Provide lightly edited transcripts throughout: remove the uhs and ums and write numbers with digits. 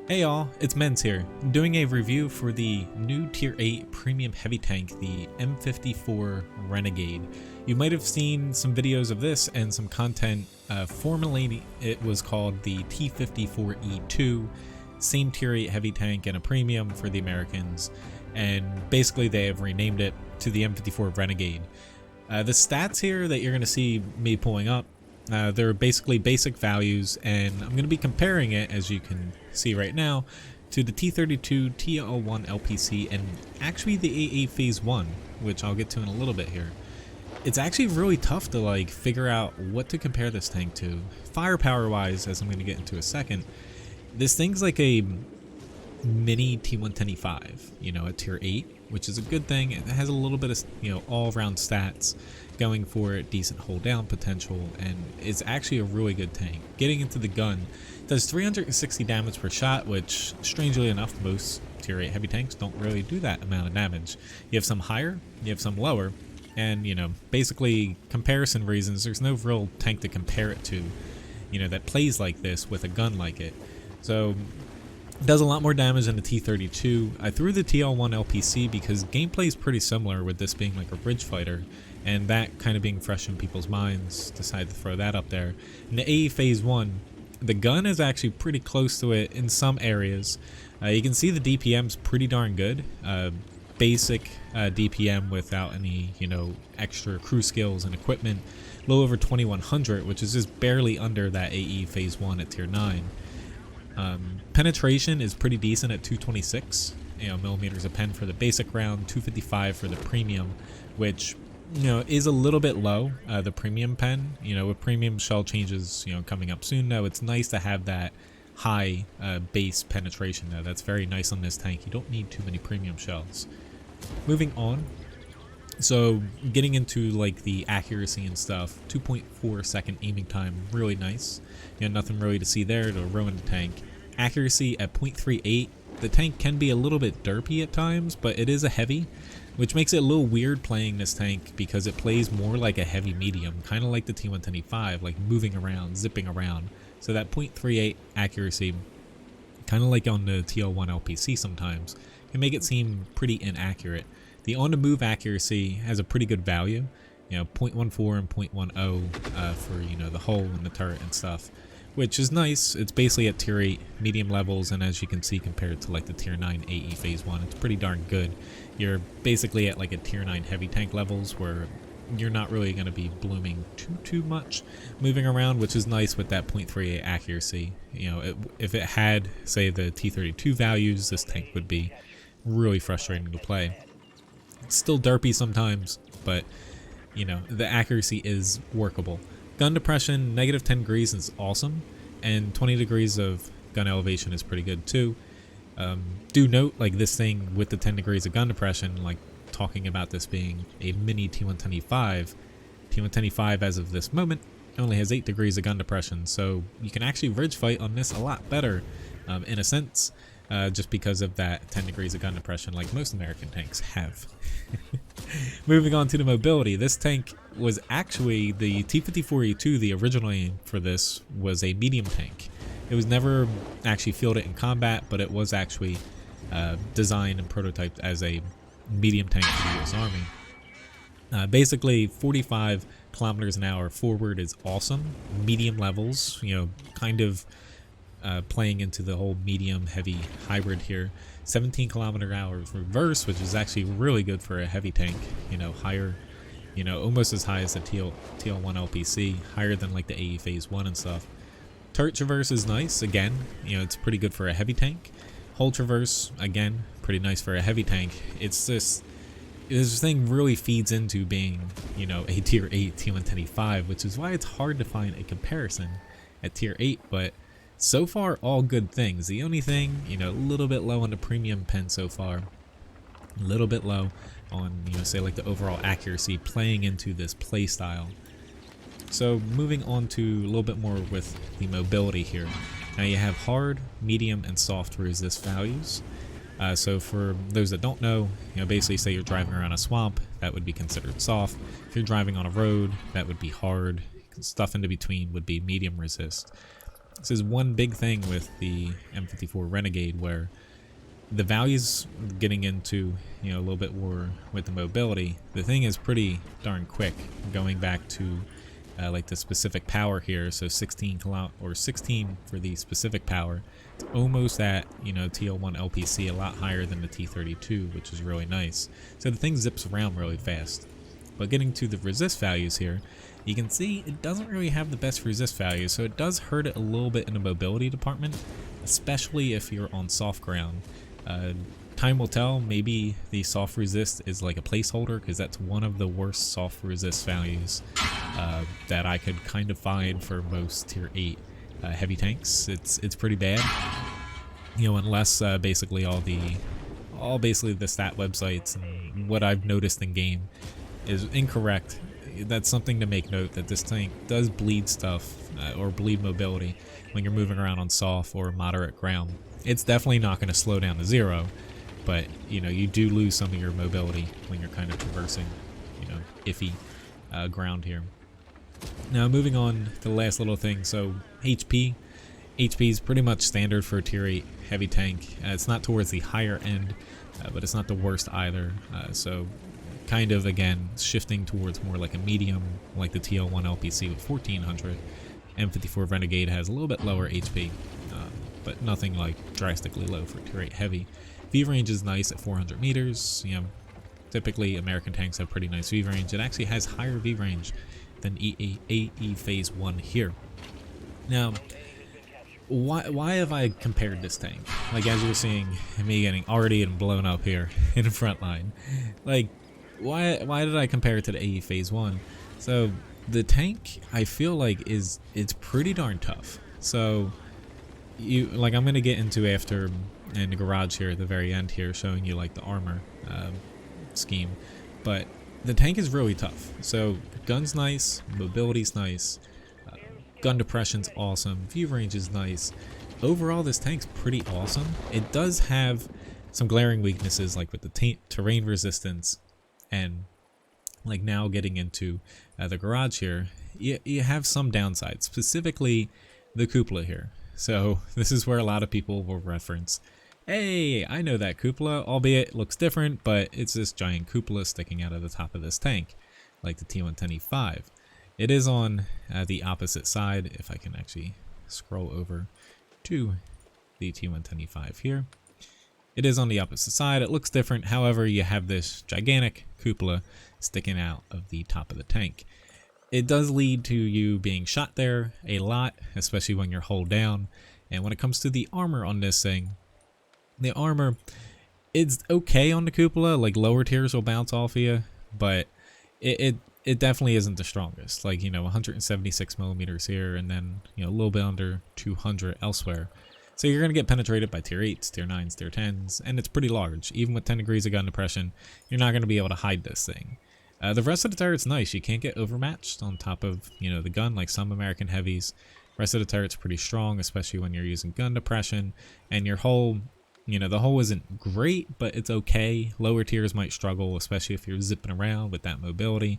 Hey y'all, it's Menz here, doing a review for the new Tier 8 Premium Heavy Tank, the M54 Renegade. You might have seen some videos of this and some content. Formerly it was called the T54E2, same Tier 8 Heavy Tank and a Premium for the Americans, and basically they have renamed it to the M54 Renegade. The stats here that you're going to see me pulling up, they're basically basic values, and I'm going to be comparing it, as you can see right now, to the T32 TL1 LPC and actually the AA Phase 1, which I'll get to in a little bit here. It's actually really tough to figure out what to compare this tank to. Firepower wise, as I'm going to get into in a second, this thing's like a mini T110E5, at tier 8, which is a good thing. It has a little bit of, all-around stats going for it, decent hold down potential, and it's actually a really good tank. Getting into the gun, it does 360 damage per shot, which strangely enough most tier 8 heavy tanks don't really do that amount of damage. You have some higher, you have some lower, and basically comparison reasons, there's no real tank to compare it to, that plays like this with a gun like it. So it does a lot more damage than the T32. I threw the TL1 LPC because gameplay is pretty similar, with this being like a bridge fighter, and that kind of being fresh in people's minds. Decided to throw that up there. In the AE Phase 1, the gun is actually pretty close to it in some areas. You can see the DPM's pretty darn good. Basic DPM without any, extra crew skills and equipment. A little over 2100, which is just barely under that AE Phase 1 at tier 9. Penetration is pretty decent at 226 millimeters a pen for the basic round, 255 for the premium, which is a little bit low. The premium pen, with premium shell changes coming up soon, though, it's nice to have that high base penetration though. That's very nice on this tank. You don't need too many premium shells. Moving on, so getting into the accuracy and stuff, 2.4 second aiming time, really nice. Nothing really to see there to ruin the tank. Accuracy at 0.38. The tank can be a little bit derpy at times, but it is a heavy, which makes it a little weird playing this tank because it plays more like a heavy medium, kind of like the T110E5, like moving around, zipping around. So that 0.38 accuracy, kind of like on the TL1 LPC sometimes, can make it seem pretty inaccurate. The on-the-move accuracy has a pretty good value, 0.14 and 0.10 for the hull and the turret and stuff, which is nice. It's basically at tier 8 medium levels, and as you can see, compared to the tier 9 AE Phase 1, it's pretty darn good. You're basically at a tier 9 heavy tank levels where you're not really going to be blooming too much moving around, which is nice with that 0.38 accuracy. If it had, say, the T32 values, this tank would be really frustrating to play. It's still derpy sometimes, but the accuracy is workable. Gun depression, negative 10 degrees is awesome, and 20 degrees of gun elevation is pretty good too. Do note, this thing with the 10 degrees of gun depression, talking about this being a mini T110E5, T110E5 as of this moment only has 8 degrees of gun depression, so you can actually ridge fight on this a lot better, in a sense, just because of that 10 degrees of gun depression like most American tanks have. Moving on to the mobility, this tank was actually the T54E2. The original name for this was a medium tank. It was never actually fielded in combat, but it was actually designed and prototyped as a medium tank for the US Army. Basically 45 kilometers an hour forward is awesome. Medium levels, kind of playing into the whole medium heavy hybrid here. 17 kilometer hours reverse, which is actually really good for a heavy tank. Higher, almost as high as the TL1 LPC, higher than the AE Phase 1 and stuff. Turret traverse is nice. Again, it's pretty good for a heavy tank. Hull traverse, again, pretty nice for a heavy tank. It's just, this thing really feeds into being, a tier 8 T110E5, which is why it's hard to find a comparison at tier 8, but so far, all good things. The only thing, a little bit low on the premium pen so far. A little bit low on, say the overall accuracy playing into this play style. So moving on to a little bit more with the mobility here. Now you have hard, medium, and soft resist values. So for those that don't know, basically say you're driving around a swamp, that would be considered soft. If you're driving on a road, that would be hard. Stuff in between would be medium resist. this is one big thing with the M54 Renegade, where the values getting into, you know, a little bit more with the mobility, the thing is pretty darn quick going back to like the specific power here. So 16 for the specific power. It's almost at, you know, TL1 LPC, a lot higher than the T32, which is really nice. So the thing zips around really fast. But getting to the resist values here, you can see it doesn't really have the best resist values, so it does hurt it a little bit in the mobility department, especially if you're on soft ground. Time will tell, maybe the soft resist is like a placeholder, because that's one of the worst soft resist values that I could kind of find for most tier 8 heavy tanks. It's pretty bad, you know, unless basically all basically the stat websites and what I've noticed in game is incorrect. That's something to make note, that this tank does bleed stuff or bleed mobility when you're moving around on soft or moderate ground. It's definitely not going to slow down to 0, but you know, you do lose some of your mobility when you're kind of traversing, you know, iffy ground here. Now moving on to the last little thing, so HP is pretty much standard for a tier 8 heavy tank. It's not towards the higher end, but it's not the worst either, so kind of again shifting towards more like a medium, like the TL1 LPC with 1400. M54 Renegade has a little bit lower HP, but nothing like drastically low for tier 8 heavy. V range is nice at 400 meters. You know, typically American tanks have pretty nice V range. It actually has higher V range than AE Phase 1 here. Now, why have I compared this tank? Like, as you're seeing me getting already and blown up here in the front line, like, why did I compare it to the AE Phase 1? So the tank, I feel like it's pretty darn tough. So I'm gonna get into after in the garage here at the very end here, showing you like the armor scheme, but the tank is really tough. So gun's nice, mobility's nice, gun depression's awesome, view range is nice. Overall, this tank's pretty awesome. It does have some glaring weaknesses, like with the terrain resistance, and like now getting into the garage here, you have some downsides, specifically the cupola here. So this is where a lot of people will reference, hey, I know that cupola, albeit it looks different, but it's this giant cupola sticking out of the top of this tank, like the T110E5. It is on the opposite side, if I can actually scroll over to the T110E5 here. It is on the opposite side, it looks different, however you have this gigantic cupola sticking out of the top of the tank. It does lead to you being shot there a lot, especially when you're hull down. And when it comes to the armor on this thing, the armor, it's okay on the cupola, like lower tiers will bounce off of you, but it definitely isn't the strongest. Like, you know, 176 millimeters here, and then, you know, a little bit under 200 elsewhere. So you're going to get penetrated by tier 8s, tier 9s, tier 10s, and it's pretty large. Even with 10 degrees of gun depression, you're not going to be able to hide this thing. The rest of the turret's nice. You can't get overmatched on top of, you know, the gun like some American heavies. Rest of the turret's pretty strong, especially when you're using gun depression. And your hull, you know, the hull isn't great, but it's okay. Lower tiers might struggle, especially if you're zipping around with that mobility.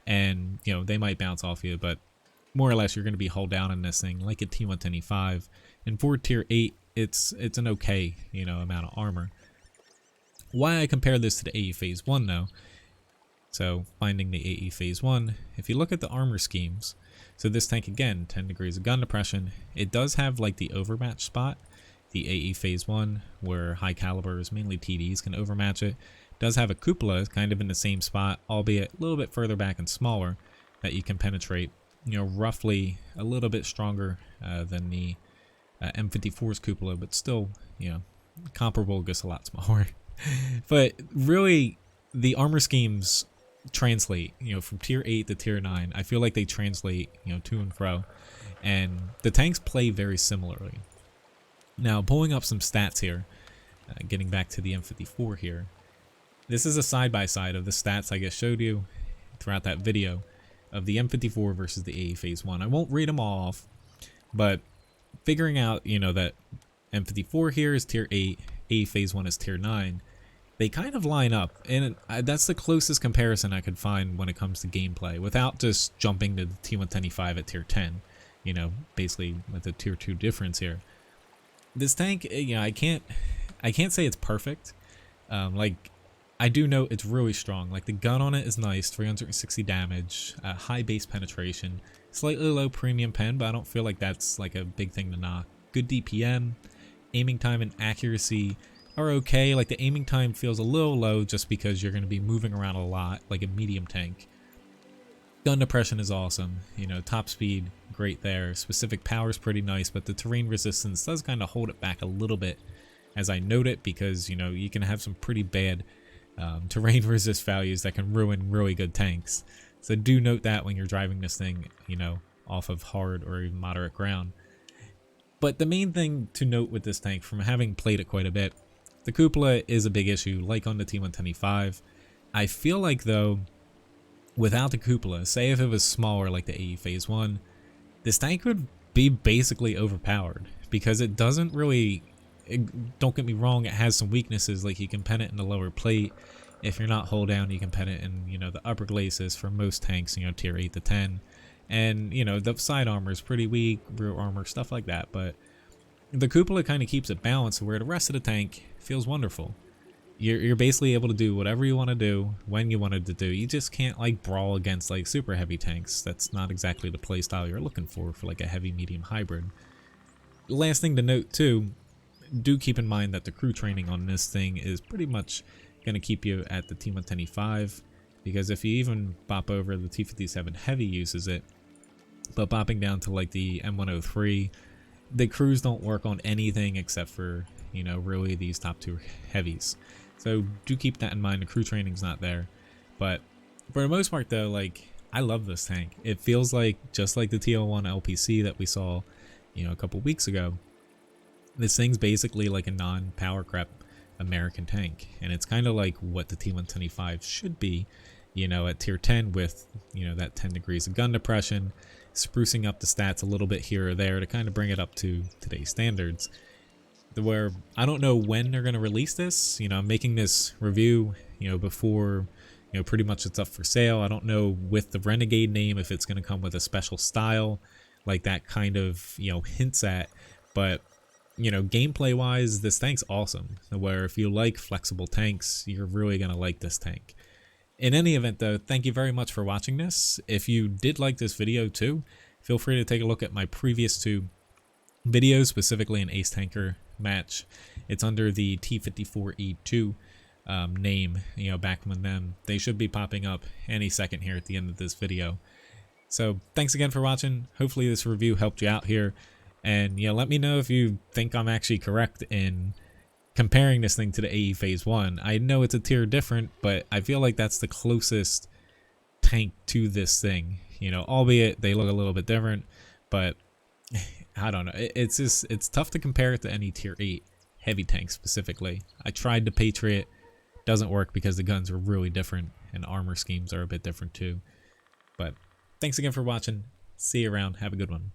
And, you know, they might bounce off you, but more or less you're going to be hull down in this thing like a T110E5. And for tier 8, it's an okay, you know, amount of armor. Why I compare this to the AE Phase 1 though, so finding the AE Phase 1, if you look at the armor schemes, so this tank again, 10 degrees of gun depression, it does have like the overmatch spot, the AE Phase 1, where high calibers, mainly TDs, can overmatch it. Does have a cupola kind of in the same spot, albeit a little bit further back and smaller, that you can penetrate, you know, roughly a little bit stronger than the M54's cupola, but still, you know, comparable, just a lot smaller. But really, the armor schemes translate, you know, from tier 8 to tier 9. I feel like they translate, you know, to and fro, and the tanks play very similarly. Now, pulling up some stats here, getting back to the M54 here, this is a side-by-side of the stats I just showed you throughout that video of the M54 versus the AE Phase 1. I won't read them all off, but figuring out, you know, that M54 here is tier 8, AE Phase 1 is tier 9, they kind of line up, and that's the closest comparison I could find when it comes to gameplay, without just jumping to the T110E5 at tier 10. you know, basically with the tier 2 difference here. This tank, you know, I can't say it's perfect. Like, I do know it's really strong. Like, the gun on it is nice, 360 damage, high base penetration, slightly low premium pen, but I don't feel like that's like a big thing to knock. Good DPM, aiming time and accuracy are okay. Like, the aiming time feels a little low just because you're going to be moving around a lot, like a medium tank. Gun depression is awesome, you know, top speed, great there. Specific power is pretty nice, but the terrain resistance does kind of hold it back a little bit, as I note it, because, you know, you can have some pretty bad terrain resist values that can ruin really good tanks. So do note that when you're driving this thing, you know, off of hard or even moderate ground. But the main thing to note with this tank, from having played it quite a bit, the cupola is a big issue, like on the T125. I feel like, though, without the cupola, say if it was smaller like the AE Phase 1, this tank would be basically overpowered, because it doesn't really, don't get me wrong, it has some weaknesses, like you can pen it in the lower plate. If you're not hull down, you can pen it in, you know, the upper glacis for most tanks, you know, tier 8 to 10. And, you know, the side armor is pretty weak, rear armor, stuff like that, but the cupola kind of keeps it balanced, where the rest of the tank feels wonderful. You're basically able to do whatever you want to do when you wanted to do. You just can't like brawl against like super heavy tanks. That's not exactly the playstyle you're looking for like a heavy medium hybrid. Last thing to note too, do keep in mind that the crew training on this thing is pretty much going to keep you at the T125, because if you even bop over, the T57 heavy uses it, but bopping down to like the M103, the crews don't work on anything except for, you know, really these top 2 heavies. So do keep that in mind. The crew training's not there. But for the most part though, like, I love this tank. It feels like just like the TL1 LPC that we saw, you know, a couple weeks ago. This thing's basically like a non-power creep American tank, and it's kind of like what the T125 should be, you know, at tier 10 with, you know, that 10 degrees of gun depression, sprucing up the stats a little bit here or there to kind of bring it up to today's standards. Where I don't know when they're going to release this. You know, I'm making this review, you know, before, you know, pretty much it's up for sale. I don't know with the Renegade name if it's going to come with a special style, like that kind of, you know, hints at. But, you know, gameplay wise, this tank's awesome. Where if you like flexible tanks, you're really going to like this tank. In any event though, thank you very much for watching this. If you did like this video too, feel free to take a look at my previous 2 videos, specifically an ace tanker match. It's under the T54E2 name, you know, back when them. They should be popping up any second here at the end of this video. So thanks again for watching. Hopefully this review helped you out here, and yeah, let me know if you think I'm actually correct in comparing this thing to the AE Phase 1. I know it's a tier different, but I feel like that's the closest tank to this thing, you know, albeit they look a little bit different. But I don't know, it's just, it's tough to compare it to any tier 8 heavy tank specifically. I tried the Patriot, doesn't work because the guns are really different and armor schemes are a bit different too. But thanks again for watching. See you around. Have a good one.